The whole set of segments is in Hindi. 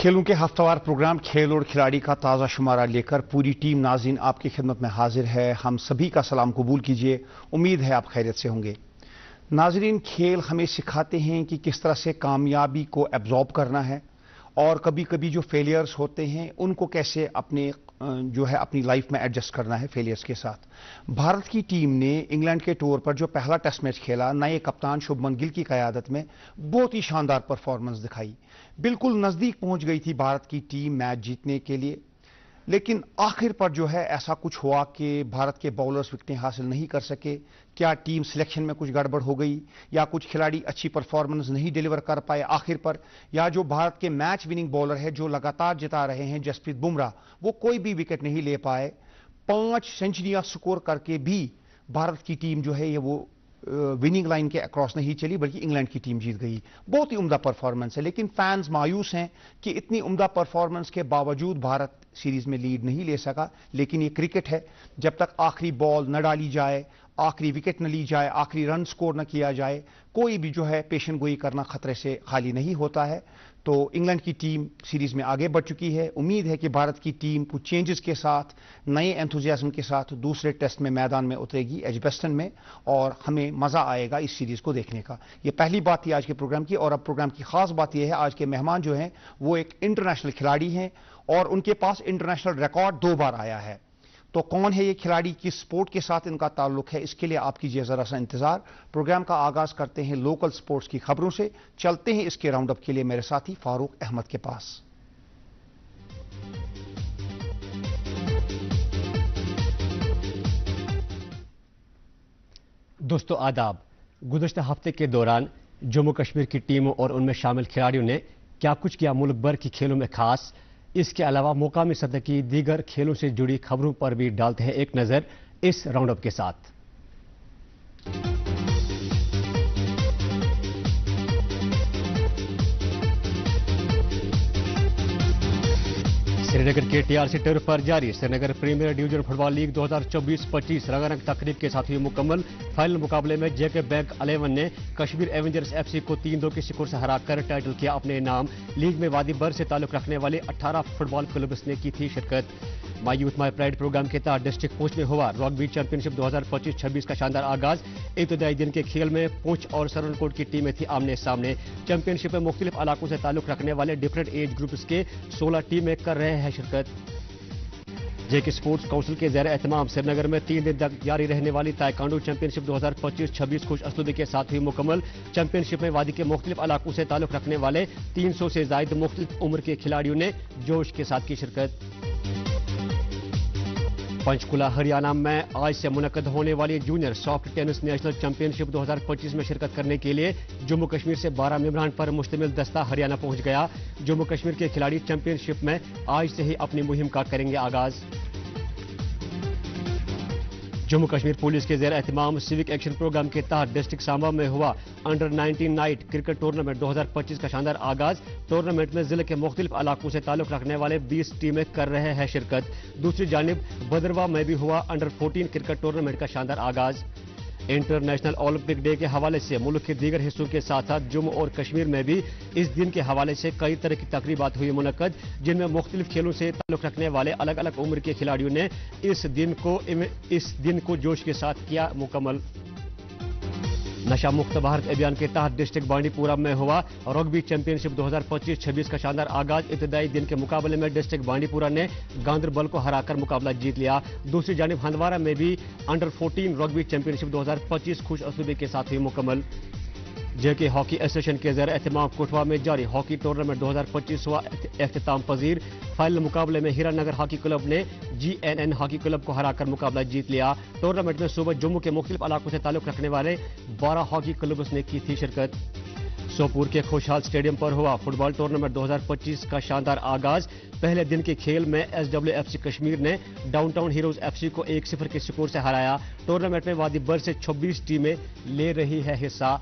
खेलों के हफ्तावार प्रोग्राम खेल और खिलाड़ी का ताज़ा शुमारा लेकर पूरी टीम नाज़रीन आपकी खिदमत में हाजिर है। हम सभी का सलाम कबूल कीजिए। उम्मीद है आप खैरियत से होंगे। नाज़रीन, खेल हमें सिखाते हैं कि किस तरह से कामयाबी को एब्जॉर्ब करना है और कभी कभी जो फेलियर्स होते हैं उनको कैसे अपनी लाइफ में एडजस्ट करना है फेलियर्स के साथ। भारत की टीम ने इंग्लैंड के टूर पर जो पहला टेस्ट मैच खेला, नए कप्तान शुभमन गिल की क़यादत में बहुत ही शानदार परफॉर्मेंस दिखाई। बिल्कुल नज़दीक पहुंच गई थी भारत की टीम मैच जीतने के लिए, लेकिन आखिर पर जो है ऐसा कुछ हुआ कि भारत के बॉलर्स विकेटें हासिल नहीं कर सके। क्या टीम सिलेक्शन में कुछ गड़बड़ हो गई या कुछ खिलाड़ी अच्छी परफॉर्मेंस नहीं डिलीवर कर पाए आखिर पर, या जो भारत के मैच विनिंग बॉलर है जो लगातार जिता रहे हैं जसप्रीत बुमराह, वो कोई भी विकेट नहीं ले पाए। 5 सेंचुरियां स्कोर करके भी भारत की टीम जो है ये वो विनिंग लाइन के अक्रॉस नहीं चली, बल्कि इंग्लैंड की टीम जीत गई। बहुत ही उम्दा परफॉर्मेंस है, लेकिन फैंस मायूस हैं कि इतनी उम्दा परफॉर्मेंस के बावजूद भारत सीरीज में लीड नहीं ले सका। लेकिन ये क्रिकेट है, जब तक आखिरी बॉल न डाली जाए, आखिरी विकेट न ली जाए, आखिरी रन स्कोर न किया जाए, कोई भी जो है पेशन गोई करना खतरे से खाली नहीं होता है। तो इंग्लैंड की टीम सीरीज में आगे बढ़ चुकी है। उम्मीद है कि भारत की टीम कुछ चेंजेस के साथ, नए एंथुजियाज्म के साथ दूसरे टेस्ट में मैदान में उतरेगी एजबेस्टन में, और हमें मजा आएगा इस सीरीज को देखने का। ये पहली बात थी आज के प्रोग्राम की। और अब प्रोग्राम की खास बात यह है, आज के मेहमान जो हैं वो एक इंटरनेशनल खिलाड़ी हैं और उनके पास इंटरनेशनल रिकॉर्ड 2 बार आया है। तो कौन है ये खिलाड़ी, किस स्पोर्ट के साथ इनका ताल्लुक है, इसके लिए आप कीजिए जरा सा इंतजार। प्रोग्राम का आगाज करते हैं लोकल स्पोर्ट्स की खबरों से। चलते हैं इसके राउंड अप के लिए मेरे साथी फारूक अहमद के पास। दोस्तों आदाब। गुज़श्ता हफ्ते के दौरान जम्मू कश्मीर की टीमों और उनमें शामिल खिलाड़ियों ने क्या कुछ किया मुल्क भर की खेलों में खास, इसके अलावा मुकामी सतह की दीगर खेलों से जुड़ी खबरों पर भी डालते हैं एक नजर इस राउंड अप के साथ। श्रीनगर के टीआरसी टर्फ पर जारी Srinagar premier division football league 2024-25 रंगारंग तकरीब के साथ हुई मुकम्मल। फाइनल मुकाबले में जेके बैंक 11 ने कश्मीर एवेंजर्स एफसी को 3-2 के स्कोर से हराकर टाइटल किया अपने नाम। लीग में वादी बर से ताल्लुक रखने वाले 18 फुटबॉल क्लब्स ने की थी शिरकत। My youth my pride program के तहत डिस्ट्रिक्ट पुंछ में हुआ रग्बी चैंपियनशिप 2025-26 का शानदार आगाज। इब्तदाई दिन के खेल में पुंछ और सरनकोट की टीमें थी आमने सामने। चैंपियनशिप में मुख्तलिफ इलाकों से ताल्लुक रखने वाले डिफरेंट एज ग्रुप्स के 16 टीमें कर रहे हैं शिरकत। जेके स्पोर्ट्स काउंसिल के ज़ेर एहतमाम श्रीनगर में 3 दिन तक जारी रहने वाली ताइक्वांडो चैंपियनशिप 2025-26 खुश असलूबी के साथ हुई मुकम्मल। चैंपियनशिप में वादी के मुख्तलिफ इलाकों से ताल्लुक रखने वाले 300 से ज्यादा मुख्तलिफ उम्र के खिलाड़ियों ने जोश के साथ की शिरकत। पंचकुला हरियाणा में आज से मुनक्कद होने वाली junior soft tennis national championship 2025 में शिरकत करने के लिए जम्मू कश्मीर से 12 मेंबरान पर मुश्तमिल दस्ता हरियाणा पहुंच गया। जम्मू कश्मीर के खिलाड़ी चैंपियनशिप में आज से ही अपनी मुहिम का करेंगे आगाज। जम्मू कश्मीर पुलिस के ज़ेर एहतमाम सिविक एक्शन प्रोग्राम के तहत डिस्ट्रिक्ट सांबा में हुआ अंडर 19 नाइट क्रिकेट टूर्नामेंट 2025 का शानदार आगाज। टूर्नामेंट में जिले के मुख्तलिफ इलाकों से ताल्लुक रखने वाले 20 टीमें कर रहे हैं शिरकत। दूसरी जानिब बदरवा में भी हुआ अंडर 14 क्रिकेट टूर्नामेंट का शानदार आगाज। इंटरनेशनल ओलंपिक डे के हवाले से मुल्क के दीगर हिस्सों के साथ साथ जम्मू और कश्मीर में भी इस दिन के हवाले से कई तरह की तकरीबात हुई मुनक्कद, जिनमें मुख्तलिफ खेलों से ताल्लुक रखने वाले अलग अलग उम्र के खिलाड़ियों ने इस दिन को जोश के साथ किया मुकम्मल। नशा मुक्त भारत अभियान के तहत डिस्ट्रिक्ट बांडीपुरा में हुआ रग्बी चैंपियनशिप 2025-26 का शानदार आगाज। इब्तदाई दिन के मुकाबले में डिस्ट्रिक्ट बांडीपुरा ने गांधरबल को हराकर मुकाबला जीत लिया। दूसरी जानिब हंदवारा में भी अंडर 14 रग्बी चैंपियनशिप 2025 खुश असलूबी के साथ हुई मुकम्मल। जेके हॉकी एसोसिएशन के ज़ेर एहतमाम कोटवा में जारी हॉकी टूर्नामेंट 2025 हुआ एख्तिताम पजीर। फाइनल मुकाबले में हीरानगर हॉकी क्लब ने GNN हॉकी क्लब को हराकर मुकाबला जीत लिया। टूर्नामेंट में सुबह जम्मू के मुख्तलिफ इलाकों से ताल्लुक रखने वाले 12 हॉकी क्लब्स ने की थी शिरकत। सोपुर के खुशहाल स्टेडियम पर हुआ फुटबॉल टूर्नामेंट 2025 का शानदार आगाज। पहले दिन के खेल में SWFC कश्मीर ने डाउनटाउन हीरोज FC को 1-0 के स्कोर से हराया। टूर्नामेंट में वादी बर से 26 टीमें ले रही है हिस्सा।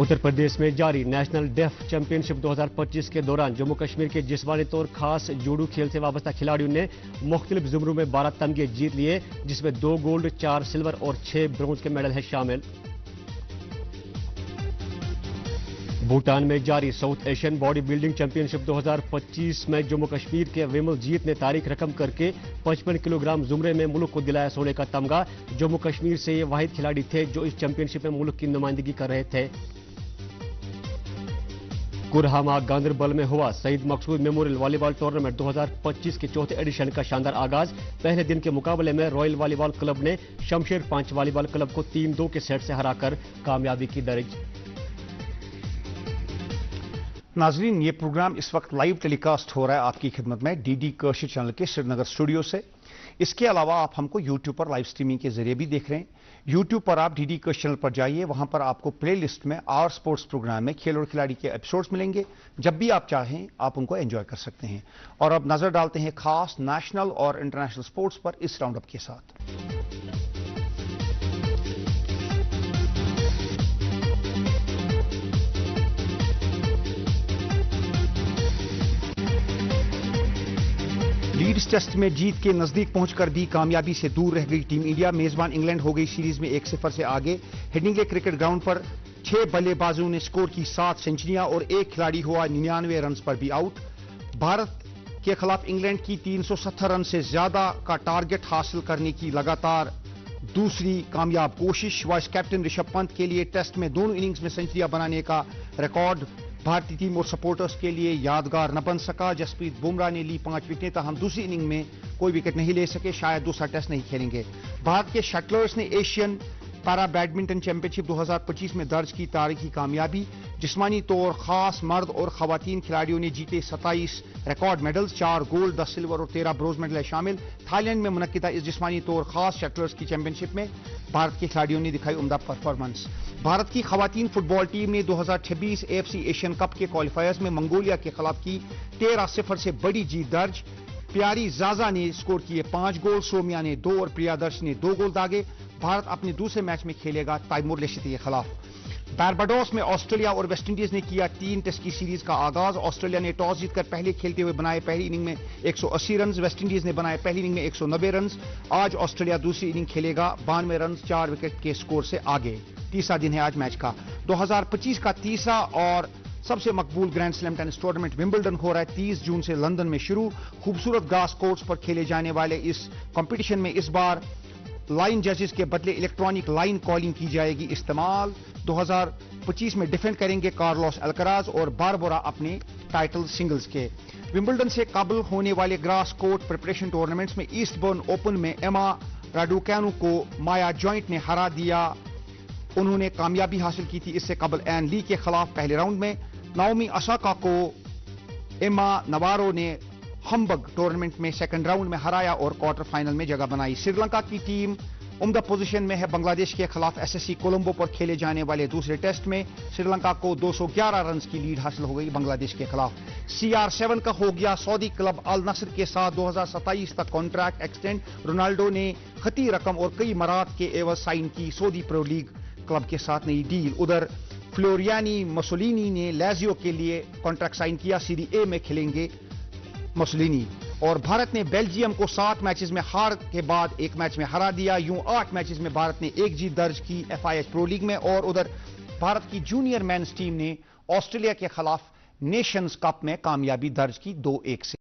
उत्तर प्रदेश में जारी नेशनल डेफ चैंपियनशिप 2025 के दौरान जम्मू कश्मीर के जिस्मानी तौर खास जूडो खेल से वाबस्ता खिलाड़ियों ने मुख्तलिफ जुमरों में 12 तमगे जीत लिए, जिसमें 2 गोल्ड, 4 सिल्वर और 6 ब्रोंज के मेडल हैं शामिल। भूटान में जारी south Asian body building championship 2025 में जम्मू कश्मीर के विमलजीत ने तारीख रकम करके 55 किलोग्राम जुमरे में मुल्क को दिलाया सोने का तमगा। जम्मू कश्मीर से ये वाहिद खिलाड़ी थे जो इस चैंपियनशिप में मुल्क की नुमाइंदगी कर रहे थे। कुरहामा गांदरबल में हुआ सईद मकसूद मेमोरियल वॉलीबॉल टूर्नामेंट 2025 के चौथे एडिशन का शानदार आगाज। पहले दिन के मुकाबले में रॉयल वॉलीबॉल क्लब ने शमशेर 5 वॉलीबॉल क्लब को 3-2 के सेट से हराकर कामयाबी की दर्ज। नाजरीन, ये प्रोग्राम इस वक्त लाइव टेलीकास्ट हो रहा है आपकी खिदमत में डीडी कशिर चैनल के श्रीनगर स्टूडियो से। इसके अलावा आप हमको यूट्यूब पर लाइव स्ट्रीमिंग के जरिए भी देख रहे हैं। यूट्यूब पर आप डीडी कशिर चैनल पर जाइए, वहां पर आपको प्लेलिस्ट में आवर स्पोर्ट्स प्रोग्राम में खेल और खिलाड़ी के एपिसोड्स मिलेंगे। जब भी आप चाहें आप उनको एंजॉय कर सकते हैं। और अब नजर डालते हैं खास नेशनल और इंटरनेशनल स्पोर्ट्स पर इस राउंड अप के साथ। लीड्स टेस्ट में जीत के नजदीक पहुंचकर भी कामयाबी से दूर रह गई टीम इंडिया। मेजबान इंग्लैंड हो गई सीरीज में 1-0 से आगे। हेडिंग्ले क्रिकेट ग्राउंड पर 6 बल्लेबाजों ने स्कोर की 7 सेंचुरियां और एक खिलाड़ी हुआ 99 रन पर भी आउट। भारत के खिलाफ इंग्लैंड की 370 रन से ज्यादा का टारगेट हासिल करने की लगातार दूसरी कामयाब कोशिश। वाइस कैप्टन ऋषभ पंत के लिए टेस्ट में दोनों इनिंग्स में सेंचुरियां बनाने का रिकॉर्ड भारतीय टीम और सपोर्टर्स के लिए यादगार न बन सका। जसप्रीत बुमराह ने ली 5 विकेटें, तहम दूसरी इनिंग में कोई विकेट नहीं ले सके, शायद दूसरा टेस्ट नहीं खेलेंगे। भारत के शटलर्स ने एशियन पैरा बैडमिंटन चैंपियनशिप 2025 में दर्ज की तारीखी कामयाबी। जिस्मानी तौर खास मर्द और खवातीन खिलाड़ियों ने जीते 27 रिकॉर्ड मेडल्स, 4 गोल्ड, 10 सिल्वर और 13 ब्रोंज मेडल शामिल। थाईलैंड में मुनक्किदा इस जिस्मानी तौर खास शटलर्स की चैंपियनशिप में भारत के खिलाड़ियों ने दिखाई उम्दा परफॉर्मेंस। भारत की खवातीन फुटबॉल टीम ने 2026 AFC एशियन कप के क्वालिफायर्स में मंगोलिया के खिलाफ की 13-0 से बड़ी जीत दर्ज। प्यारी जाजा ने स्कोर किए 5 गोल, सोमिया ने 2 और प्रियादर्श ने 2 गोल दागे। भारत अपने दूसरे मैच में खेलेगा तैमूर लेशती के खिलाफ। बारबाडोस में ऑस्ट्रेलिया और वेस्टइंडीज ने किया 3 टेस्ट की सीरीज का आगाज। ऑस्ट्रेलिया ने टॉस जीतकर पहले खेलते हुए बनाए पहली इनिंग में 180 रन, वेस्टइंडीज ने बनाए पहली इनिंग में 190 रन। आज ऑस्ट्रेलिया दूसरी इनिंग खेलेगा 92 रन 4 विकेट के स्कोर से आगे। तीसरा दिन है आज मैच का। 2025 का तीसरा और सबसे मकबूल grand slam tennis tournament Wimbledon हो रहा है 30 जून से लंदन में शुरू। खूबसूरत ग्रास कोर्ट्स पर खेले जाने वाले इस कंपटीशन में इस बार लाइन जजेस के बदले इलेक्ट्रॉनिक लाइन कॉलिंग की जाएगी इस्तेमाल। 2025 में डिफेंड करेंगे कार्लोस अल्कराज और बारबोरा अपने टाइटल सिंगल्स के। विंबलडन से कबल होने वाले ग्रास कोर्ट प्रिपरेशन टूर्नामेंट्स में ईस्टबर्न ओपन में एमा राडुकैनु को माया जॉइंट ने हरा दिया, उन्होंने कामयाबी हासिल की थी। इससे कबल एन ली के खिलाफ पहले राउंड में। नाओमी ओसाका को एमा नवारो ने हम्बर्ग टूर्नामेंट में सेकंड राउंड में हराया और क्वार्टर फाइनल में जगह बनाई। श्रीलंका की टीम उम्दा पोजीशन में है। बांग्लादेश के खिलाफ SSC कोलंबो पर खेले जाने वाले दूसरे टेस्ट में श्रीलंका को 211 रन की लीड हासिल हो गई बांग्लादेश के खिलाफ। CR7 का हो गया सऊदी क्लब अल नसर के साथ 2027 तक कॉन्ट्रैक्ट एक्सटेंड। रोनाल्डो ने खती रकम और कई मरात के एवज साइन की सऊदी प्रो लीग क्लब के साथ नई डील। उधर फ्लोरियानी मसोलिनी ने लाजियो के लिए कॉन्ट्रैक्ट साइन किया, सीरी ए में खेलेंगे मसोलिनी। और भारत ने बेल्जियम को 7 मैचेस में हार के बाद एक मैच में हरा दिया। यूं 8 मैचेस में भारत ने एक जीत दर्ज की FIH प्रो लीग में। और उधर भारत की जूनियर मेंस टीम ने ऑस्ट्रेलिया के खिलाफ नेशंस कप में कामयाबी दर्ज की 2-1 से।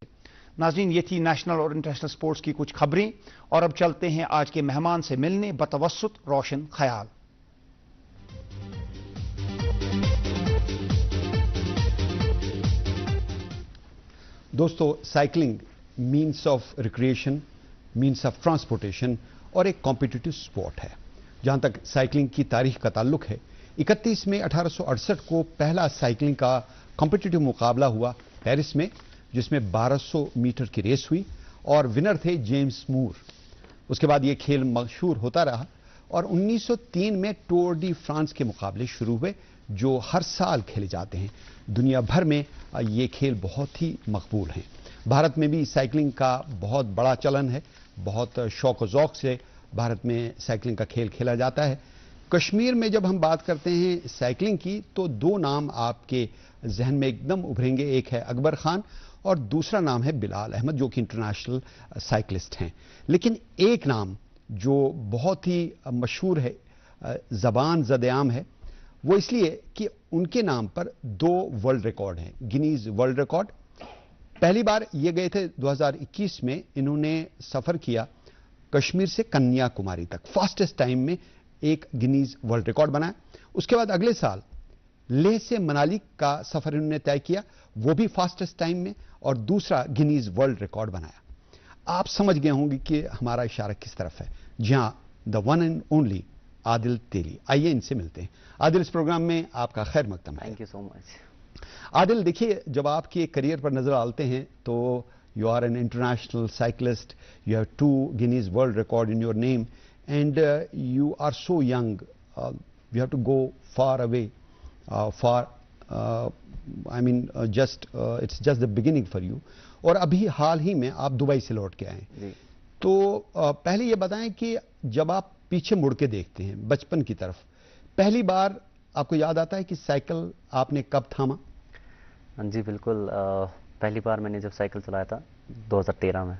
नाज़रीन, ये थी नेशनल और इंटरनेशनल स्पोर्ट्स की कुछ खबरें। और अब चलते हैं आज के मेहमान से मिलने, बतवस्सुत रोशन ख्याल। दोस्तों, cycling means of recreation, means of transportation और एक कॉम्पिटिटिव स्पोर्ट है। जहां तक साइकिलिंग की तारीख का ताल्लुक है, 31 मई 1868 को पहला साइकिलिंग का कॉम्पिटिटिव मुकाबला हुआ पेरिस में, जिसमें 1200 मीटर की रेस हुई और विनर थे जेम्स मूर। उसके बाद ये खेल मशहूर होता रहा और 1903 में टूर डी फ्रांस के मुकाबले शुरू हुए, जो हर साल खेले जाते हैं। दुनिया भर में ये खेल बहुत ही मकबूल हैं। भारत में भी साइकिलिंग का बहुत बड़ा चलन है। बहुत शौक और ज़ौक़ से भारत में साइकिलिंग का खेल खेला जाता है। कश्मीर में जब हम बात करते हैं साइकिलिंग की, तो 2 नाम आपके जहन में एकदम उभरेंगे। एक है अकबर खान और दूसरा नाम है बिलाल अहमद, जो कि इंटरनेशनल साइकिलिस्ट हैं। लेकिन एक नाम जो बहुत ही मशहूर है, ज़बान ज़द-ए-आम है, वो इसलिए कि उनके नाम पर 2 वर्ल्ड रिकॉर्ड हैं, गिनीज वर्ल्ड रिकॉर्ड। पहली बार ये गए थे 2021 में, इन्होंने सफर किया कश्मीर से कन्याकुमारी तक, फास्टेस्ट टाइम में एक गिनीज वर्ल्ड रिकॉर्ड बनाया। उसके बाद अगले साल लेह से मनाली का सफर इन्होंने तय किया, वो भी फास्टेस्ट टाइम में, और दूसरा गिनीज वर्ल्ड रिकॉर्ड बनाया। आप समझ गए होंगे कि हमारा इशारा किस तरफ है। जहां the one and only Adil Teli, आइए इनसे मिलते हैं। आदिल, इस प्रोग्राम में आपका खैर मकदम है। Thank you so much. Adil, देखिए, जब आपके करियर पर नजर डालते हैं तो you are an international cyclist, you have 2 Guinness world record in your name, and you are so young, you have to go far away, far, I mean just it's just the beginning for you. और अभी हाल ही में आप दुबई से लौट के आए हैं। तो पहले ये बताएं कि जब आप पीछे मुड़ के देखते हैं बचपन की तरफ, पहली बार आपको याद आता है कि साइकिल आपने कब थामा? जी बिल्कुल, पहली बार मैंने जब साइकिल चलाया था 2013 में,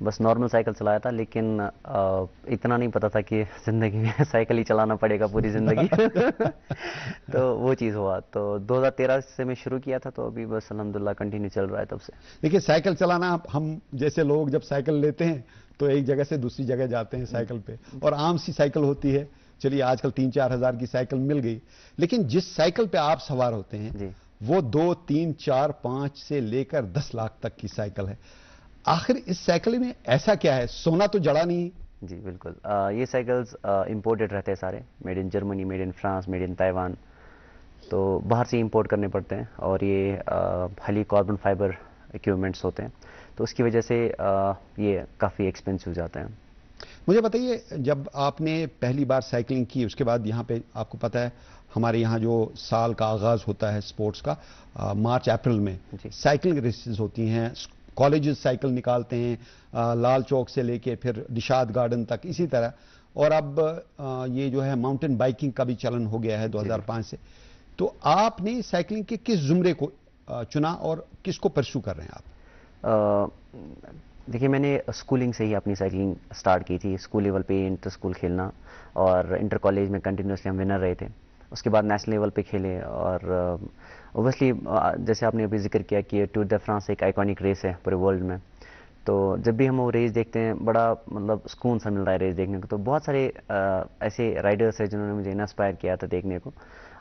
बस नॉर्मल साइकिल चलाया था, लेकिन इतना नहीं पता था कि ज़िंदगी में साइकिल ही चलाना पड़ेगा पूरी ज़िंदगी। तो वो चीज़ हुआ, तो 2013 से मैं शुरू किया था, तो अभी बस अल्हम्दुलिल्लाह कंटिन्यू चल रहा है तब से। देखिए, साइकिल चलाना, हम जैसे लोग जब साइकिल लेते हैं तो एक जगह से दूसरी जगह जाते हैं साइकिल पे, और आम सी साइकिल होती है, चलिए आजकल 3-4 हज़ार की साइकिल मिल गई, लेकिन जिस साइकिल पे आप सवार होते हैं वो 2, 3, 4, 5 से लेकर 10 लाख तक की साइकिल है। आखिर इस साइकिल में ऐसा क्या है? सोना तो जड़ा नहीं? जी बिल्कुल, ये साइकिल्स इंपोर्टेड रहते हैं सारे, made in Germany, made in France, made in Taiwan, तो बाहर से इंपोर्ट करने पड़ते हैं, और ये हाईली कार्बन फाइबर इक्विपमेंट्स होते हैं, तो उसकी वजह से ये काफ़ी एक्सपेंसिव जाते हैं। मुझे बताइए, जब आपने पहली बार साइकिलिंग की, उसके बाद यहाँ पे आपको पता है हमारे यहाँ जो साल का आगाज़ होता है स्पोर्ट्स का, मार्च अप्रैल में साइकिलिंग रेसेस होती हैं, कॉलेजेस साइकिल निकालते हैं, लाल चौक से लेके फिर निशाद गार्डन तक, इसी तरह। और अब ये जो है माउंटेन बाइकिंग का भी चलन हो गया है 2005 से। तो आपने साइकिलिंग के किस जुमरे को चुना और किसको परस्यू कर रहे हैं आप? देखिए, मैंने स्कूलिंग से ही अपनी साइकिलिंग स्टार्ट की थी, स्कूल लेवल पे इंटर स्कूल खेलना, और इंटर कॉलेज में कंटिन्यूसली हम विनर रहे थे। उसके बाद नेशनल लेवल पे खेले, और ओबियसली जैसे आपने अभी जिक्र किया कि टूर द फ्रांस एक आइकॉनिक रेस है पूरे वर्ल्ड में, तो जब भी हम वो रेस देखते हैं बड़ा मतलब सुकून सा मिल रहा है रेस देखने को। तो बहुत सारे ऐसे राइडर्स हैं जिन्होंने मुझे इंस्पायर किया था देखने को,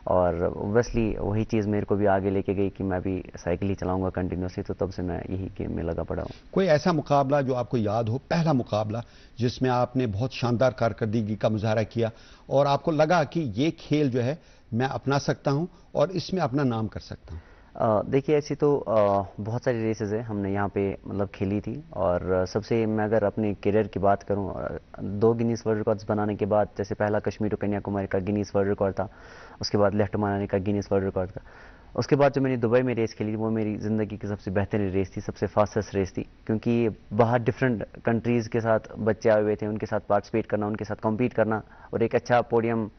और ओबियसली वही चीज़ मेरे को भी आगे लेके गई कि मैं भी साइकिल ही चलाऊंगा कंटिन्यूसली, तो तब से मैं यही गेम में लगा पड़ा हूँ। कोई ऐसा मुकाबला जो आपको याद हो, पहला मुकाबला जिसमें आपने बहुत शानदार कारकर्दगी का मुजाहरा किया और आपको लगा कि ये खेल जो है मैं अपना सकता हूँ और इसमें अपना नाम कर सकता हूँ? देखिए, ऐसी तो बहुत सारी रेसेस है हमने यहाँ पे मतलब खेली थी, और सबसे मैं अगर अपने करियर की बात करूँ, 2 गिनीज वर्ल्ड रिकॉर्ड्स बनाने के बाद, जैसे पहला कश्मीर टू कन्याकुमारी का गिनीज वर्ल्ड रिकॉर्ड था, उसके बाद लेह टू मनाली का गिनीज वर्ल्ड रिकॉर्ड था, उसके बाद जो मैंने दुबई में रेस खेली वो मेरी ज़िंदगी की सबसे बेहतरीन रेस थी, सबसे फास्टेस्ट रेस थी, क्योंकि बाहर डिफरेंट कंट्रीज़ के साथ बच्चे आए हुए थे, उनके साथ पार्टिसिपेट करना, उनके साथ कॉम्पीट करना और एक अच्छा पोडियम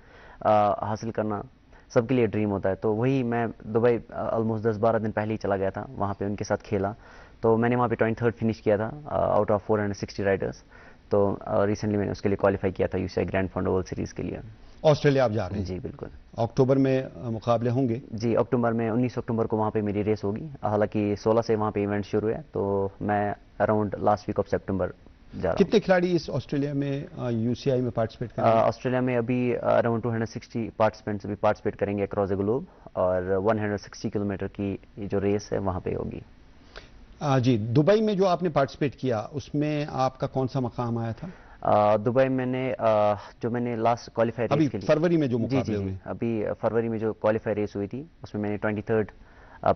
हासिल करना सबके लिए ड्रीम होता है। तो वही मैं दुबई ऑलमोस्ट 10-12 दिन पहले ही चला गया था, वहाँ पे उनके साथ खेला, तो मैंने वहाँ पे 23rd फिनिश किया था आउट ऑफ 460 राइडर्स। तो रिसेंटली मैंने उसके लिए क्वालिफाई किया था UCI grand fund world series के लिए। ऑस्ट्रेलिया आप जा रहे हैं? जी बिल्कुल। अक्टूबर में मुकाबले होंगे? जी, अक्टूबर में 19 अक्टूबर को वहाँ पे मेरी रेस होगी, हालांकि 16 से वहाँ पे इवेंट शुरू है, तो मैं around last week of September जा रहा हूं। कितने खिलाड़ी इस ऑस्ट्रेलिया में यूसीआई में पार्टिसिपेट करेंगे? ऑस्ट्रेलिया में अभी अराउंड 260 पार्टिसिपेंट्स अभी पार्टिसिपेट करेंगे अक्रॉस द ग्लोब, और 160 किलोमीटर की ये जो रेस है वहाँ पे होगी। जी, दुबई में जो आपने पार्टिसिपेट किया उसमें आपका कौन सा मकाम आया था? दुबई मैंने जो मैंने लास्ट क्वालिफाई रेस के लिए फरवरी में जो जी मुकाबले जी हुए? अभी फरवरी में जो क्वालिफाई रेस हुई थी उसमें मैंने 23rd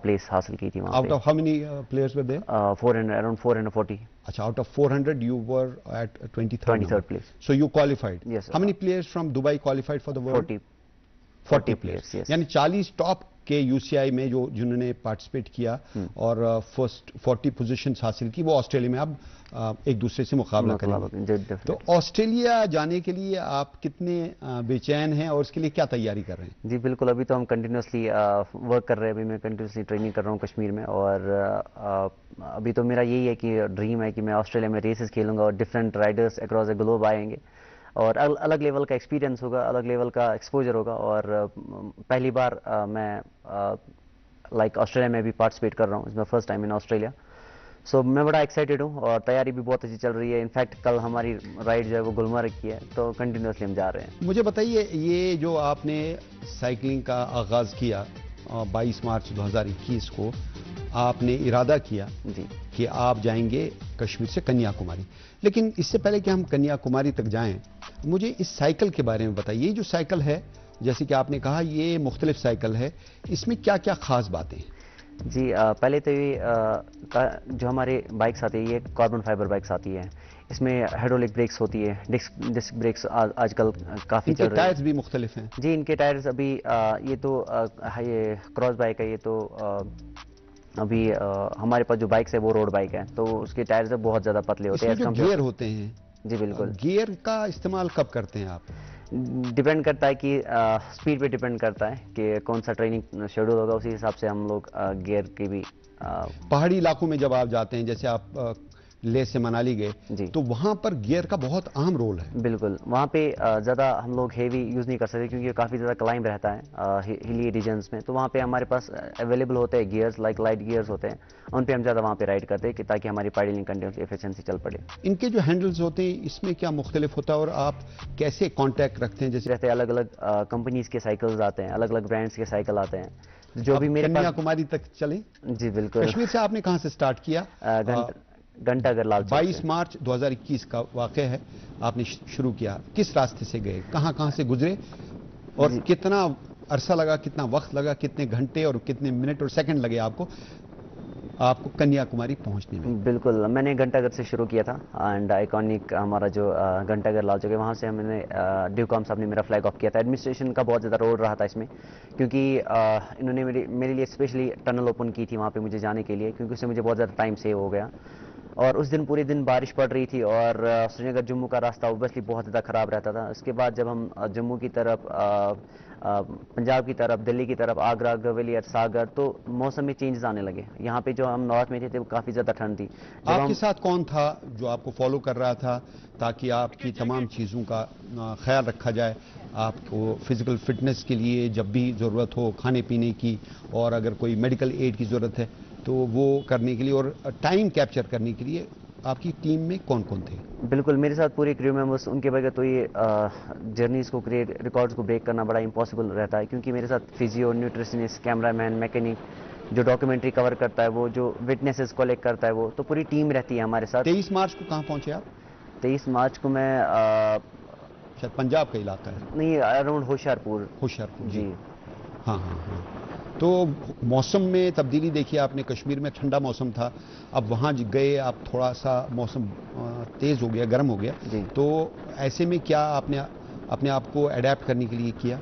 प्लेस हासिल की थी वहाँ आउट पे। Of how many players were there? 400 around 440। अच्छा, out of 400 you were at 23rd place. So you qualified? Yes, sir. How many players from Dubai qualified for the world? 40 players. yes. यानी 40 टॉप के यूसीआई में जो जिन्होंने पार्टिसिपेट किया और फर्स्ट 40 पोजीशंस हासिल की, वो ऑस्ट्रेलिया में अब एक दूसरे से मुकाबला करेंगे। तो ऑस्ट्रेलिया जाने के लिए आप कितने बेचैन हैं और उसके लिए क्या तैयारी कर रहे हैं? जी बिल्कुल, अभी तो हम कंटिन्यूसली वर्क कर रहे हैं, अभी मैं कंटिन्यूसली ट्रेनिंग कर रहा हूँ कश्मीर में, और अभी तो मेरा यही है कि ड्रीम है कि मैं ऑस्ट्रेलिया में रेसेस खेलूंगा और different Riders across the globe आएंगे, और अलग लेवल का एक्सपीरियंस होगा, अलग लेवल का एक्सपोजर होगा। और पहली बार मैं लाइक ऑस्ट्रेलिया में भी पार्टिसिपेट कर रहा हूँ, इसमें फर्स्ट टाइम इन ऑस्ट्रेलिया। सो मैं बड़ा एक्साइटेड हूँ और तैयारी भी बहुत अच्छी चल रही है। इनफैक्ट कल हमारी राइड जो है वो गुलमर्ग की है, तो कंटिन्यूसली हम जा रहे हैं। मुझे बताइए, ये जो आपने साइकिलिंग का आगाज़ किया 22 मार्च 2021 को, आपने इरादा किया जी कि आप जाएंगे कश्मीर से कन्याकुमारी, लेकिन इससे पहले कि हम कन्याकुमारी तक जाएं, मुझे इस साइकिल के बारे में बताइए। ये जो साइकिल है, जैसे कि आपने कहा, ये मुख्तलिफ साइकिल है, इसमें क्या क्या खास बातें हैं? जी पहले तो ये जो हमारे बाइक्स आती है, ये कार्बन फाइबर बाइक्स आती है। इसमें हाइड्रोलिक ब्रेक्स होती है, डिस्क ब्रेक्स आजकल काफ़ी चल रही है। टायर्स भी मुख्तलिफ हैं? जी, इनके टायर्स अभी ये तो ये क्रॉस बाइक है, ये तो अभी हमारे पास जो बाइक्स है वो रोड बाइक है, तो उसके टायर्स बहुत ज़्यादा पतले होते हैं। इसमें जो गियर होते हैं, जी बिल्कुल, गियर का इस्तेमाल कब करते हैं आप? डिपेंड करता है कि स्पीड पे डिपेंड करता है कि कौन सा ट्रेनिंग शेड्यूल होगा, उसी हिसाब से हम लोग गियर की भी पहाड़ी इलाकों में जब आप जाते हैं, जैसे आप लेह से मनाली गए, जी तो वहां पर गियर का बहुत अहम रोल है। बिल्कुल, वहाँ पे ज़्यादा हम लोग हेवी यूज़ नहीं कर सकते क्योंकि काफ़ी ज़्यादा क्लाइंब रहता है हिली रीजन्स में। तो वहाँ पे हमारे पास अवेलेबल होते हैं गियर्स, लाइक लाइट गियर्स होते हैं, उन पे हम ज़्यादा वहाँ पे राइड करते हैं कि ताकि हमारी पाइडलिंग कंटिन्यूस एफिशिएंसी चल पड़े। इनके जो हैंडल्स होते हैं, इसमें क्या मुख्तलिफ होता है और आप कैसे कॉन्टैक्ट रखते हैं? जैसे रहते अलग अलग कंपनीज के साइकिल्स आते हैं, अलग अलग ब्रांड्स के साइकिल आते हैं, जो भी मेरे पास। कन्याकुमारी तक चलें? जी बिल्कुल। कश्मीर से आपने कहाँ से स्टार्ट किया? घंटाघर लाल चौक 22 मार्च 2021 का वाक़या है, आपने शुरू किया। किस रास्ते से गए, कहाँ कहाँ से गुजरे और कितना अरसा लगा, कितना वक्त लगा, कितने घंटे और कितने मिनट और सेकंड लगे आपको कन्याकुमारी पहुंचने में? बिल्कुल, मैंने घंटाघर से शुरू किया था एंड आइकॉनिक हमारा जो घंटाघर लाल चौक है, वहाँ से हमने ड्यूकॉम साहब ने मेरा फ्लैग ऑफ किया था। एडमिनिस्ट्रेशन का बहुत ज़्यादा रोल रहा था इसमें, क्योंकि इन्होंने मेरे लिए स्पेशली टनल ओपन की थी वहाँ पे मुझे जाने के लिए, क्योंकि उससे मुझे बहुत ज़्यादा टाइम सेव हो गया। और उस दिन पूरे दिन बारिश पड़ रही थी और श्रीनगर जम्मू का रास्ता ओबियसली बहुत ज़्यादा ख़राब रहता था। उसके बाद जब हम जम्मू की तरफ, पंजाब की तरफ, दिल्ली की तरफ, आगरा, ग्वालियर, सागर, तो मौसम में चेंजेस आने लगे। यहाँ पे जो हम नॉर्थ में थे वो काफ़ी ज़्यादा ठंड थी। आपके साथ कौन था जो आपको फॉलो कर रहा था ताकि आपकी तमाम चीज़ों का ख्याल रखा जाए? आपको फिजिकल फिटनेस के लिए जब भी ज़रूरत हो, खाने पीने की, और अगर कोई मेडिकल एड की ज़रूरत है तो वो करने के लिए, और टाइम कैप्चर करने के लिए आपकी टीम में कौन कौन थे? बिल्कुल, मेरे साथ पूरे क्रू मेंबर्स, उनके बगैर तो ये जर्नीज़ को क्रिएट, रिकॉर्ड्स को ब्रेक करना बड़ा इम्पॉसिबल रहता है, क्योंकि मेरे साथ फिजियो, न्यूट्रिशनिस्ट, कैमरामैन, मैकेनिक, जो डॉक्यूमेंट्री कवर करता है वो, जो विटनेसेस कलेक्ट करता है वो, तो पूरी टीम रहती है हमारे साथ। 23 मार्च को कहाँ पहुँचे आप? 23 मार्च को मैं शायद पंजाब का इलाका है। नहीं, अराउंड होशियारपुर। होशियारपुर जी हाँ हाँ हाँ। तो मौसम में तब्दीली देखिए आपने, कश्मीर में ठंडा मौसम था, अब वहाँ गए आप, थोड़ा सा मौसम तेज़ हो गया, गर्म हो गया, तो ऐसे में क्या आपने अपने आप को अडेप्ट करने के लिए किया?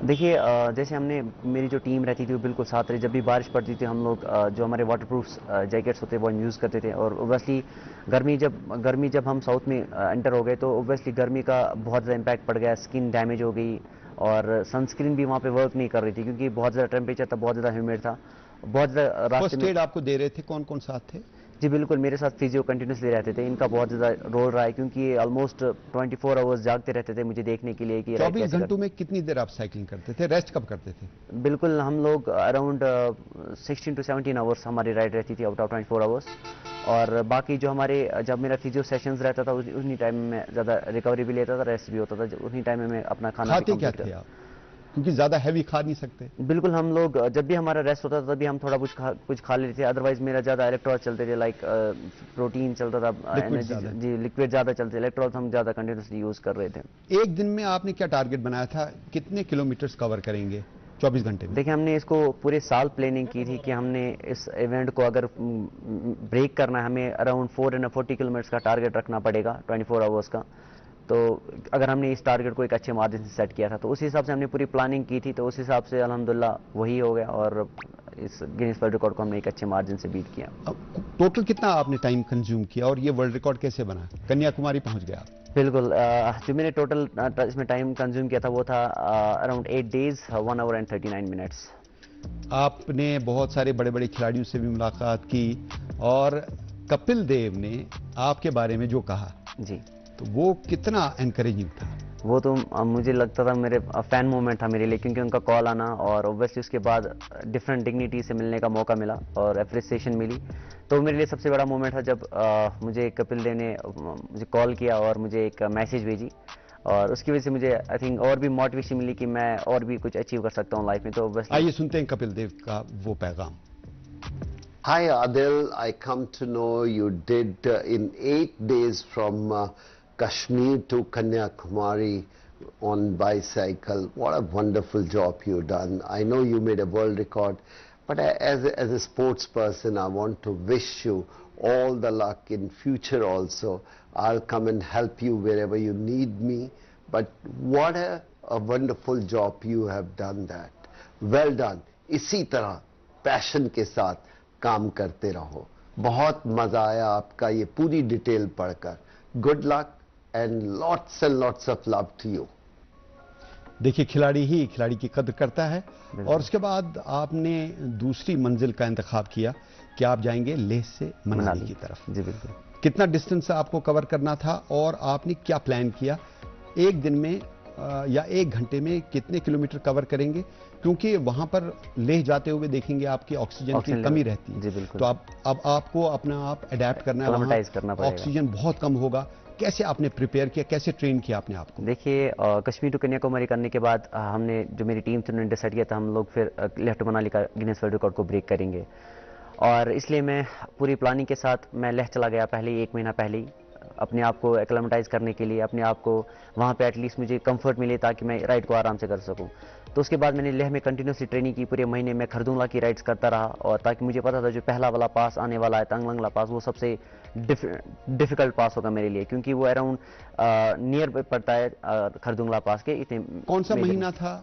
देखिए, जैसे हमने, मेरी जो टीम रहती थी वो बिल्कुल साथ रही। जब भी बारिश पड़ती थी हम लोग जो हमारे वाटरप्रूफ जैकेट्स होते हैं वो हम यूज़ करते थे। और ओबियसली गर्मी जब हम साउथ में एंटर हो गए तो ओबियसली गर्मी का बहुत ज़्यादा इम्पैक्ट पड़ गया, स्किन डैमेज हो गई और सनस्क्रीन भी वहाँ पे वर्क नहीं कर रही थी क्योंकि बहुत ज़्यादा टेम्परेचर था, बहुत ज़्यादा ह्यूमिड था, बहुत ज़्यादा रास्ते फर्स्ट एड आपको दे रहे थे, कौन कौन साथ थे? जी बिल्कुल, मेरे साथ फिजियो कंटिन्यूसली रहते थे। इनका बहुत ज़्यादा रोल रहा है क्योंकि ऑलमोस्ट 24 आवर्स जागते रहते थे मुझे देखने के लिए कि 24 घंटों में कितनी देर आप साइकिलिंग करते थे, रेस्ट कब करते थे? बिल्कुल, हम लोग अराउंड 16 to 17 आवर्स हमारी राइड रहती थी आउट ऑफ 24 आवर्स। और बाकी जो हमारे, जब मेरा फिजियो सेशंस रहता था उन्हीं टाइम में ज़्यादा रिकवरी भी लेता था, रेस्ट भी होता था, उन्हीं टाइम में मैं अपना खाना खाते क्या थे आप, क्योंकि ज़्यादा हैवी खा नहीं सकते? बिल्कुल, हम लोग जब भी हमारा रेस्ट होता था तभी हम थोड़ा कुछ खा लेते थे, अदरवाइज मेरा ज़्यादा इलेक्ट्रॉल्स चलते थे, लाइक प्रोटीन चलता था, एनर्जी, जी लिक्विड ज़्यादा चलते, इलेक्ट्रॉल्स हम ज़्यादा कंटिन्यूसली यूज़ कर रहे थे। एक दिन में आपने क्या टारगेट बनाया था, कितने किलोमीटर्स कवर करेंगे 24 घंटे में? देखिए, हमने इसको पूरे साल प्लानिंग की थी कि हमने इस इवेंट को अगर ब्रेक करना है, हमें अराउंड 440 किलोमीटर्स का टारगेट रखना पड़ेगा 24 आवर्स का। तो अगर हमने इस टारगेट को एक अच्छे मार्जिन से सेट किया था तो उस हिसाब से हमने पूरी प्लानिंग की थी, तो उस हिसाब से अल्हम्दुलिल्लाह वही हो गया और इस गिनीज वर्ल्ड रिकॉर्ड को हमने एक अच्छे मार्जिन से बीट किया। टोटल कितना आपने टाइम कंज्यूम किया और ये वर्ल्ड रिकॉर्ड कैसे बना, कन्याकुमारी पहुंच गया? बिल्कुल, जो मैंने टोटल इसमें टाइम कंज्यूम किया था वो था around 8 days 1 hour and 39 minutes। आपने बहुत सारे बड़े बड़े खिलाड़ियों से भी मुलाकात की और कपिल देव ने आपके बारे में जो कहा, जी, तो वो कितना एनकरेजिंग था? वो तो मुझे लगता था मेरे फैन मोमेंट था मेरे लिए, क्योंकि उनका कॉल आना और ऑब्वियसली उसके बाद डिफरेंट डिग्निटी से मिलने का मौका मिला और एप्रिसिएशन मिली। तो मेरे लिए सबसे बड़ा मोमेंट था जब मुझे कपिल देव ने मुझे कॉल किया और मुझे एक मैसेज भेजी, और उसकी वजह से मुझे आई थिंक और भी मोटिवेशन मिली कि मैं और भी कुछ अचीव कर सकता हूँ लाइफ में। तो बस आइए सुनते हैं कपिल देव का वो पैगाम। Hi Adil, I come to know you did in 8 days from Kashmir to Kanyakumari on bicycle. What a wonderful job you've done. I know you made a world record, but as a sports person, I want to wish you all the luck in future also. I'll come and help you wherever you need me. But what a wonderful job you have done that. Well done. इसी तरह पैशन के साथ काम करते रहो। बहुत मजा आया आपका ये पूरी डिटेल पढ़कर। Good luck and lots of love to you. देखिए, खिलाड़ी ही खिलाड़ी की कदर करता है। और उसके बाद आपने दूसरी मंजिल का इंतखाब किया कि आप जाएंगे लेह से मनाली की तरफ। जी बिल्कुल। कितना डिस्टेंस आपको कवर करना था और आपने क्या प्लान किया? एक दिन में या एक घंटे में कितने किलोमीटर कवर करेंगे? क्योंकि वहां पर लेह जाते हुए देखेंगे आपकी ऑक्सीजन की कमी रहती है। जी बिल्कुल। तो अब आपको अपना आप अडेप्ट करना है, एक्लेमेटाइज करना पड़ेगा। ऑक्सीजन बहुत कम होगा। कैसे आपने प्रिपेयर किया, कैसे ट्रेन किया आपने आपको? देखिए, कश्मीर टू कन्याकुमारी करने के बाद हमने जो मेरी टीम थी उन्होंने डिसाइड किया था हम लोग फिर लेह टू मनाली का गिनीज वर्ल्ड रिकॉर्ड को ब्रेक करेंगे, और इसलिए मैं पूरी प्लानिंग के साथ मैं लेह चला गया पहले ही, 1 महीना पहले ही, अपने आप को एक्लेमेटाइज करने के लिए, अपने आप को वहाँ पे एटलीस्ट मुझे कंफर्ट मिले ताकि मैं राइड को आराम से कर सकूँ। तो उसके बाद मैंने लेह में कंटिन्यूसली ट्रेनिंग की, पूरे महीने में खरदुंगला की राइड्स करता रहा, और ताकि मुझे पता था जो पहला वाला पास आने वाला है तंगलंगला पास, वो सबसे डिफिकल्ट पास होगा मेरे लिए, क्योंकि वो अराउंड नियर पड़ता है खरदुंगला पास के। इतने कौन सा महीना था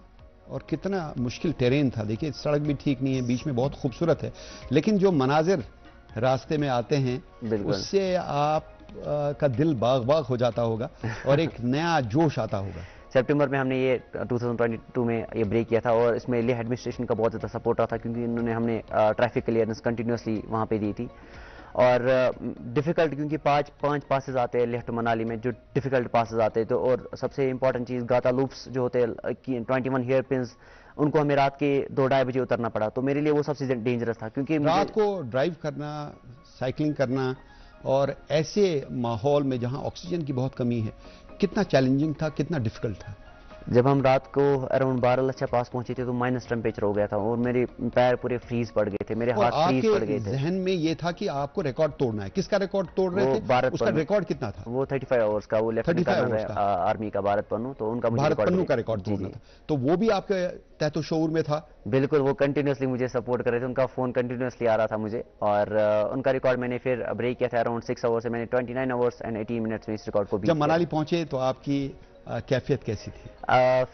और कितना मुश्किल टेरेन था? देखिए, सड़क भी ठीक नहीं है, बीच में बहुत खूबसूरत है, लेकिन जो मनाजिर रास्ते में आते हैं उससे आप का दिल बाग बाग हो जाता होगा और एक नया जोश आता होगा। सितंबर में हमने ये 2022 में ये ब्रेक किया था, और इसमें लेह एडमिनिस्ट्रेशन का बहुत ज़्यादा सपोर्ट रहा था, क्योंकि इन्होंने हमें ट्रैफिक क्लियरेंस कंटिन्यूसली वहाँ पे दी थी। और डिफ़िकल्ट, क्योंकि पाँच पासेस आते हैं लेह टू मनाली में, जो डिफ़िकल्ट पासेस आते हैं। तो और सबसे इंपॉर्टेंट चीज़ गाता लूप्स जो होते हैं 21 हेयर पिन्स, उनको हमें रात के 2-2:30 बजे उतरना पड़ा। तो मेरे लिए वो सबसे डेंजरस था, क्योंकि रात को ड्राइव करना, साइकिलिंग करना और ऐसे माहौल में जहां ऑक्सीजन की बहुत कमी है, कितना चैलेंजिंग था, कितना डिफिकल्ट था? जब हम रात को अराउंड 12 लच्छा पास पहुंचे थे तो माइनस टेम्परेचर हो गया था, और मेरे पैर पूरे फ्रीज पड़ गए थे, मेरे हाथ फ्रीज पड़ गए थे। जहन में ये था कि आपको रिकॉर्ड तोड़ना है। किसका रिकॉर्ड तोड़ रहे थे? उसका रिकॉर्ड कितना था? वो 35 आवर्स का, वो लेफ्टिनेंट कर्नल आर्मी का भारत पन्नू, तो उनका भारत पन्नू का रिकॉर्ड तोड़ना था। तो वो भी आपके तहत शऊर में था? बिल्कुल, वो कंटिन्यूसली मुझे सपोर्ट कर रहे थे, उनका फोन कंटिन्यूसली आ रहा था मुझे, और उनका रिकॉर्ड मैंने फिर ब्रेक किया था अराउंड 6 आवर्स से। मैंने 29 आवर्स एंड 18 मिनट्स में इस रिकॉर्ड को बीट किया। जब मनाली पहुंचे तो आपकी कैफियत कैसी थी?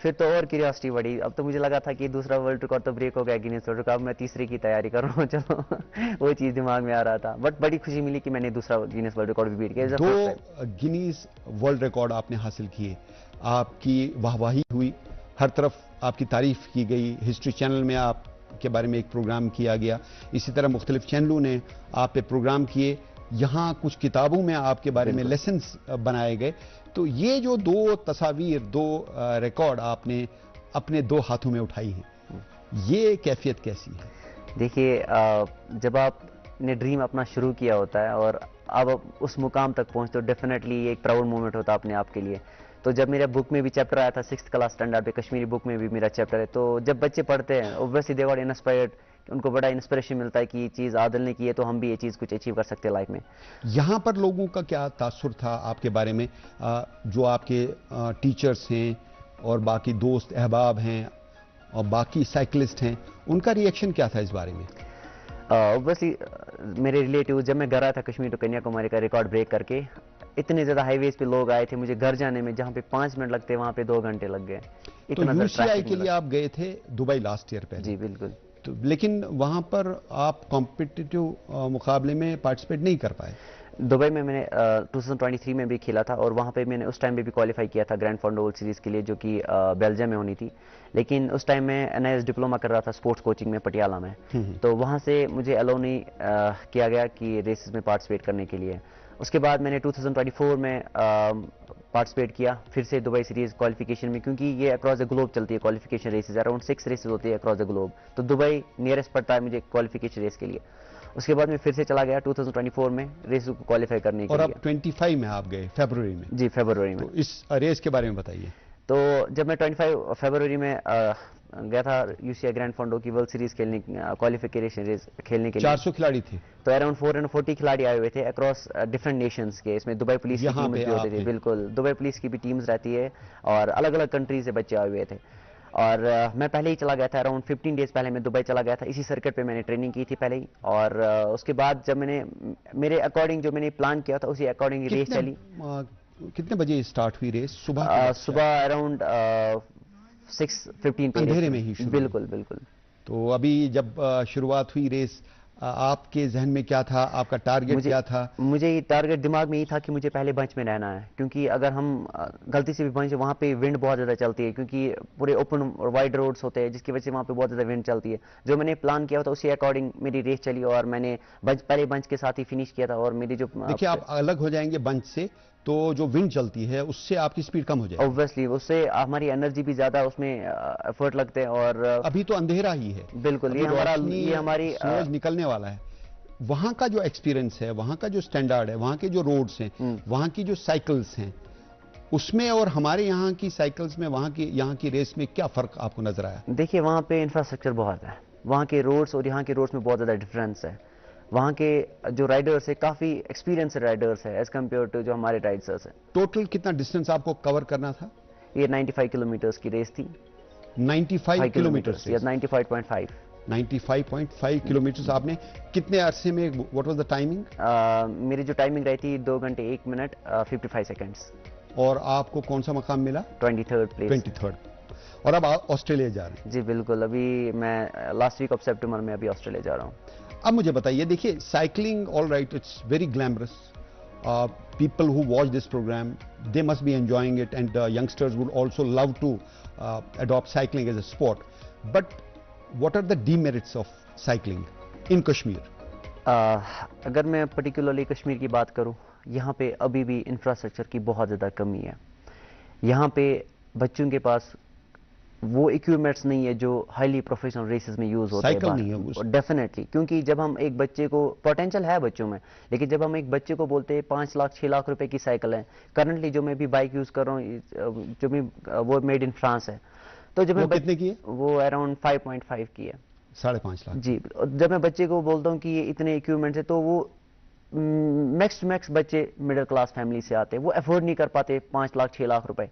फिर तो और क्यूरियोसिटी बढ़ी। अब तो मुझे लगा था कि दूसरा वर्ल्ड रिकॉर्ड तो ब्रेक हो गया गिनीज वर्ल्ड रिकॉर्ड, मैं तीसरे की तैयारी कर रहा हूँ। चलो वो चीज़ दिमाग में आ रहा था, बट बड़ी खुशी मिली कि मैंने दूसरा गिनीज वर्ल्ड रिकॉर्ड भी बीट किया। 2 गिनीज वर्ल्ड रिकॉर्ड आपने हासिल किए, आपकी वाहवाही हुई, हर तरफ आपकी तारीफ की गई। हिस्ट्री चैनल में आपके बारे में एक प्रोग्राम किया गया, इसी तरह मुख्तलिफ चैनलों ने आप पे प्रोग्राम किए, यहाँ कुछ किताबों में आपके बारे में लेसन्स बनाए गए। तो ये जो 2 तस्वीर, 2 रिकॉर्ड आपने अपने 2 हाथों में उठाई हैं, ये कैफियत कैसी है? देखिए, जब आपने ड्रीम अपना शुरू किया होता है और अब उस मुकाम तक पहुंचते हो, डेफिनेटली एक प्राउड मोमेंट होता है अपने आप के लिए। तो जब मेरे बुक में भी चैप्टर आया था 6th क्लास स्टैंडर्ड पे, कश्मीरी बुक में भी मेरा चैप्टर है, तो जब बच्चे पढ़ते हैं ऑब्वियसली दे वर इंस्पायर्ड, उनको बड़ा इंस्पिरेशन मिलता है कि ये चीज़ आदिल ने की है तो हम भी ये चीज़ कुछ अचीव कर सकते हैं लाइफ में। यहाँ पर लोगों का क्या तासुर था आपके बारे में? जो आपके टीचर्स हैं और बाकी दोस्त अहबाब हैं और बाकी साइकिलिस्ट हैं, उनका रिएक्शन क्या था इस बारे में? ऑब्वियसली मेरे रिलेटिव, जब मैं घर आया था कश्मीर टू कन्याकुमारी का रिकॉर्ड ब्रेक करके, इतने ज़्यादा हाईवेज पे लोग आए थे, मुझे घर जाने में जहाँ पे 5 मिनट लगते वहाँ पे 2 घंटे लग गए। तो यूसीआई के लिए आप गए थे दुबई लास्ट ईयर पहले? जी बिल्कुल। तो लेकिन वहाँ पर आप कॉम्पिटिटिव मुकाबले में पार्टिसिपेट नहीं कर पाए? दुबई में मैंने 2023 में भी खेला था, और वहाँ पे मैंने उस टाइम पे भी क्वालिफाई किया था ग्रैंड फंड वर्ल्ड सीरीज़ के लिए, जो कि बेल्जियम में होनी थी। लेकिन उस टाइम मैं NIS डिप्लोमा कर रहा था स्पोर्ट्स कोचिंग में पटियाला में, तो वहाँ से मुझे अलाउ नहीं किया गया कि रेसेस में पार्टिसिपेट करने के लिए। उसके बाद मैंने 2024 में पार्टिसिपेट किया फिर से दुबई सीरीज क्वालिफिकेशन में, क्योंकि ये अक्रॉस द ग्लोब चलती है क्वालिफिकेशन रेसेस, अराउंड 6 रेसेस होती है अक्रॉस द ग्लोब, तो दुबई नियरेस्ट पड़ता है मुझे क्वालिफिकेशन रेस के लिए। उसके बाद मैं फिर से चला गया 2024 में रेस को क्वालिफाई करने के लिए। और अब 25 में आप गए फरवरी में? जी, फरवरी में। तो इस रेस के बारे में बताइए। तो जब मैं 25 फरवरी में गया था यूसीआई ग्रैंड फंडो की वर्ल्ड सीरीज खेलने, क्वालिफिकेशन रेस खेलने के लिए 400 खिलाड़ी थे, तो अराउंड 440 खिलाड़ी आए हुए थे अक्रॉस डिफरेंट नेशंस के। इसमें दुबई पुलिस की टीम भी होती थी, बिल्कुल दुबई पुलिस की भी टीम्स रहती है, और अलग अलग कंट्री से बच्चे आए हुए थे। और मैं पहले ही चला गया था, अराउंड 15 डेज पहले मैं दुबई चला गया था, इसी सर्किट पे मैंने ट्रेनिंग की थी पहले ही। और उसके बाद जब मैंने मेरे अकॉर्डिंग जो मैंने प्लान किया था उसी अकॉर्डिंग रेस चली। कितने बजे स्टार्ट हुई रेस? सुबह अराउंड 6:15 पे, अंधेरे में ही? बिल्कुल बिल्कुल। तो अभी जब शुरुआत हुई रेस, आपके जहन में क्या था, आपका टारगेट क्या था? मुझे ये टारगेट दिमाग में ही था कि मुझे पहले बंच में रहना है, क्योंकि अगर हम गलती से भी बंच, वहाँ पे विंड बहुत ज़्यादा चलती है, क्योंकि पूरे ओपन और वाइड रोड्स होते हैं, जिसकी वजह से वहाँ पे बहुत ज़्यादा विंड चलती है। जो मैंने प्लान किया था उसी अकॉर्डिंग मेरी रेस चली, और मैंने पहले बंच के साथ ही फिनिश किया था। और मेरी जो देखिए, आप अलग हो जाएंगे बंच से, तो जो विंड चलती है उससे आपकी स्पीड कम हो जाएगी। ऑब्वियसली उससे हमारी एनर्जी भी ज्यादा उसमें एफर्ट लगते हैं। और अभी तो अंधेरा ही है, बिल्कुल, ये हमारी सूरज निकलने वाला है। वहां का जो एक्सपीरियंस है, वहां का जो स्टैंडर्ड है, वहां के जो रोड्स हैं, वहां की जो साइकिल्स हैं, उसमें और हमारे यहाँ की साइकिल्स में यहाँ की रेस में क्या फर्क आपको नजर आया? देखिए, वहाँ पे इंफ्रास्ट्रक्चर बहुत है, वहाँ के रोड्स और यहाँ के रोड्स में बहुत ज्यादा डिफरेंस है। वहाँ के जो राइडर्स है काफी एक्सपीरियंस राइडर्स है एज कम्पेयर टू जो हमारे राइडर्स है। टोटल कितना डिस्टेंस आपको कवर करना था? ये 95 किलोमीटर्स की रेस थी। 95 किलोमीटर? 95.5। 95.5 किलोमीटर आपने कितने अरसे में, व्हाट वाज द टाइमिंग? मेरी जो टाइमिंग रही थी 2 घंटे 1 मिनट 55 सेकंड्स। और आपको कौन सा मकाम मिला? 23rd place. 23rd। और अब आप ऑस्ट्रेलिया जा रहे हैं? जी बिल्कुल, अभी मैं लास्ट वीक ऑफ सितंबर में अभी ऑस्ट्रेलिया जा रहा हूँ। अब मुझे बताइए, देखिए cycling, all right, it's very glamorous, people who watch this program, they must be enjoying it, and youngsters would also love to adopt cycling as a sport. But what are the demerits of cycling in Kashmir? अगर मैं पर्टिकुलरली कश्मीर की बात करूं, यहाँ पे अभी भी इंफ्रास्ट्रक्चर की बहुत ज़्यादा कमी है। यहाँ पे बच्चों के पास वो इक्विपमेंट्स नहीं है जो हाईली प्रोफेशनल रेसेस में यूज होते हैं। साइकिल नहीं है डेफिनेटली, क्योंकि जब हम एक बच्चे को, पोटेंशियल है बच्चों में, लेकिन जब हम एक बच्चे को बोलते हैं 5 लाख 6 लाख रुपए की साइकिल है, करंटली जो मैं भी बाइक यूज कर रहा हूँ, जो मैं वो मेड इन फ्रांस है, तो जब मैं कितने की है? वो अराउंड 5.5 की है। 5.5 लाख? जी। जब मैं बच्चे को बोलता हूँ कि ये इतने इक्विपमेंट्स है, तो वो मैक्स टू मैक्स बच्चे मिडिल क्लास फैमिली से आते हैं, वो अफोर्ड नहीं कर पाते 5 लाख 6 लाख रुपए।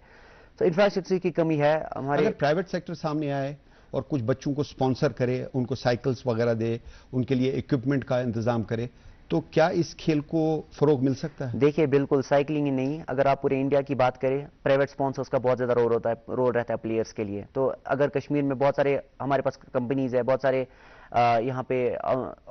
तो इंफ्रास्ट्रक्चर की कमी है हमारे। अगर प्राइवेट सेक्टर सामने आए और कुछ बच्चों को स्पॉन्सर करे, उनको साइकिल्स वगैरह दे, उनके लिए इक्विपमेंट का इंतजाम करे, तो क्या इस खेल को फरोग मिल सकता है? देखिए, बिल्कुल साइकिलिंग ही नहीं, अगर आप पूरे इंडिया की बात करें, प्राइवेट स्पॉन्सर्स का बहुत ज्यादा रोल रहता है प्लेयर्स के लिए। तो अगर कश्मीर में बहुत सारे हमारे पास कंपनीज है, बहुत सारे यहाँ पे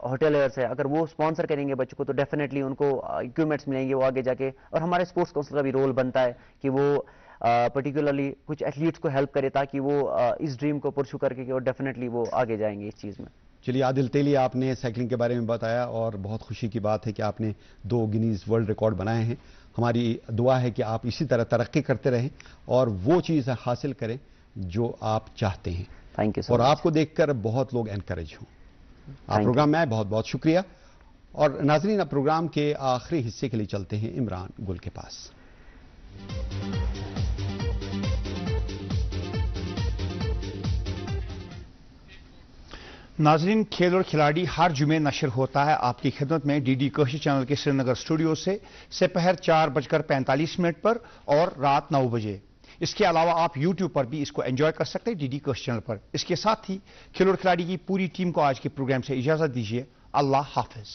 होटलियर्स है, अगर वो स्पॉन्सर करेंगे बच्चों को, तो डेफिनेटली उनको इक्विपमेंट्स मिलेंगे वो आगे जाके। और हमारे स्पोर्ट्स काउंसिल का भी रोल बनता है कि वो पर्टिकुलरली कुछ एथलीट्स को हेल्प करे, ताकि वो इस ड्रीम को परस्यू करके और डेफिनेटली वो आगे जाएंगे इस चीज़ में। चलिए, आदिल तेली, आपने साइकिलिंग के बारे में बताया, और बहुत खुशी की बात है कि आपने 2 गिनीज वर्ल्ड रिकॉर्ड बनाए हैं। हमारी दुआ है कि आप इसी तरह तरक्की करते रहें और वो चीज़ हासिल करें जो आप चाहते हैं। Thank you. और आपको देखकर बहुत लोग एनकरेज हों। आप प्रोग्राम में आए, बहुत बहुत शुक्रिया। और नाजरीन, अब प्रोग्राम के आखिरी हिस्से के लिए चलते हैं इमरान गुल के पास। नाजरीन, खेल और खिलाड़ी हर जुमे नशर होता है आपकी खिदमत में डीडी कशी चैनल के श्रीनगर स्टूडियो से दोपहर 4:45 पर और रात 9 बजे। इसके अलावा आप YouTube पर भी इसको एंजॉय कर सकते हैं डीडी कशी चैनल पर। इसके साथ ही खेल और खिलाड़ी की पूरी टीम को आज के प्रोग्राम से इजाजत दीजिए। अल्लाह हाफिज।